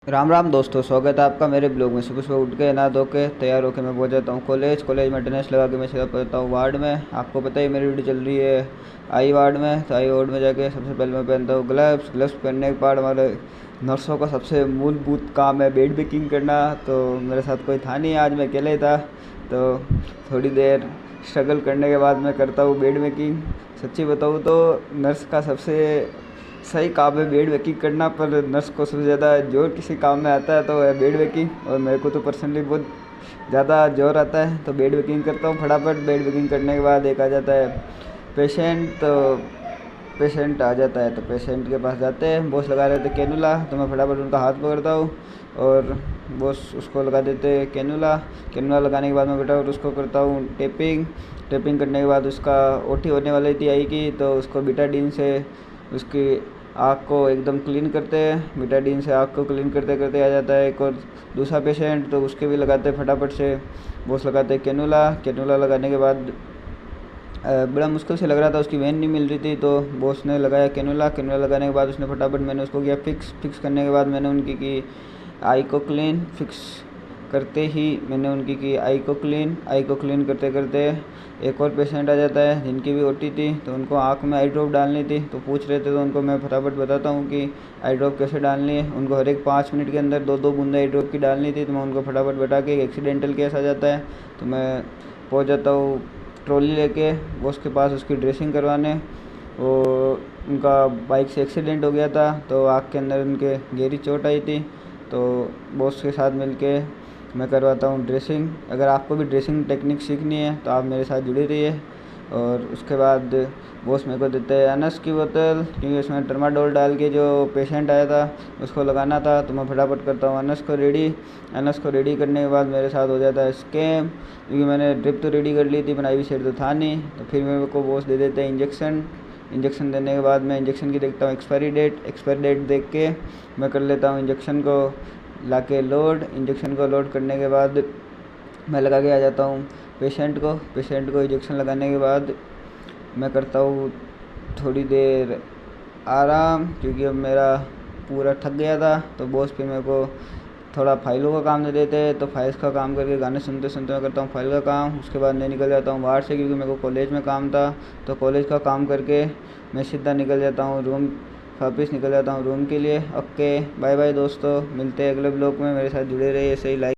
राम राम दोस्तों, स्वागत है आपका मेरे ब्लॉग में। सुबह सुबह उठ के नहा धो के तैयार होकर मैं पहुंच जाता हूँ कॉलेज में अटेंडेंस लगा के मैं सीधा पहुँचता हूँ वार्ड में। आपको पता ही मेरी ड्यूटी चल रही है आई वार्ड में। तो आई वार्ड में जाके सबसे पहले मैं पहनता हूँ ग्लव्स पहनने के बाद हमारे नर्सों का सबसे मूलभूत काम है बेड मेकिंग करना। तो मेरे साथ कोई था नहीं, आज मैं अकेले ही था। तो थोड़ी देर स्ट्रगल करने के बाद मैं करता हूँ बेड मेकिंग। सच्ची बताऊँ तो नर्स का सबसे सही काम है बेड वेकिंग करना, पर नर्स को सबसे ज़्यादा जोर किसी काम में आता है तो है बेड वेकिंग। और मेरे को तो पर्सनली बहुत ज़्यादा जोर आता है तो बेड वेकिंग करता हूँ फटाफट। बेड वेकिंग करने के बाद एक आ जाता है पेशेंट। तो पेशेंट आ जाता है तो पेशेंट के पास जाते हैं, बॉस लगा रहे थे कैनुला तो मैं फटाफट उनका हाथ पकड़ता हूँ और बॉस उसको लगा देते हैं कैनुला। कैनुला लगाने के बाद मैं फटाफट उसको करता हूँ टेपिंग करने के बाद उसका ओटी होने वाली थी आई की, तो उसको बीटाडीन से उसकी आँख को एकदम क्लीन करते हैं। बीटाडीन से आँख को क्लीन करते करते आ जाता है एक और दूसरा पेशेंट, तो उसके भी लगाते हैं फटाफट से। बॉस लगाते हैं कैनुला लगाने के बाद बड़ा मुश्किल से लग रहा था, उसकी वेन नहीं मिल रही थी तो बॉस ने लगाया कैनुला लगाने के बाद उसने फटाफट मैंने उसको किया फिक्स करने के बाद मैंने उनकी की आई को क्लीन। फिक्स करते ही मैंने उनकी की आई को क्लीन करते करते एक और पेशेंट आ जाता है जिनकी भी ओटी थी, तो उनको आँख में आई ड्रॉप डालनी थी तो पूछ रहे थे, तो उनको मैं फटाफट बताता हूँ कि आई ड्रॉप कैसे डालनी है। उनको हर एक 5 मिनट के अंदर 2-2 बूंद आई ड्रॉप की डालनी थी, तो मैं उनको फटाफट बता के एक एक्सीडेंटल केस आ जाता है तो मैं पहुँच जाता हूँ ट्रॉली लेके बॉस के पास उसकी ड्रेसिंग करवाने। और उनका बाइक से एक्सीडेंट हो गया था तो आँख के अंदर उनके गहरी चोट आई थी, तो बॉस के साथ मिलके मैं करवाता हूँ ड्रेसिंग। अगर आपको भी ड्रेसिंग टेक्निक सीखनी है तो आप मेरे साथ जुड़े रहिए। और उसके बाद बॉस मेरे को देते हैं अनस की बोतल, क्योंकि उसमें ट्रामाडोल डाल के जो पेशेंट आया था उसको लगाना था, तो मैं फटाफट करता हूँ अनस को रेडी करने के बाद मेरे साथ हो जाता है स्कैम, क्योंकि मैंने ड्रिप तो रेडी कर ली थी पर IV सेट तो था नहीं। तो फिर मेरे को बॉस दे देते हैं इंजेक्शन देने के बाद मैं इंजेक्शन की देखता हूँ एक्सपायरी डेट देख के मैं कर लेता हूँ इंजेक्शन को लाके लोड। इंजेक्शन को लोड करने के बाद मैं लगा के आ जाता हूँ पेशेंट को इंजेक्शन लगाने के बाद मैं करता हूँ थोड़ी देर आराम, क्योंकि अब मेरा पूरा थक गया था। तो बॉस फिर मेरे को थोड़ा फाइलों का काम दे देते हैं, तो फाइल्स का काम करके गाने सुनते सुनते मैं करता हूँ फाइल का काम। उसके बाद मैं निकल जाता हूँ बाहर से, क्योंकि मेरे को कॉलेज में काम था। तो कॉलेज का काम करके मैं सीधा निकल जाता हूँ रूम, वापस निकल जाता हूँ रूम के लिए। ओके बाय बाय दोस्तों, मिलते हैं अगले ब्लॉग में। मेरे साथ जुड़े रहिए, सही लाइक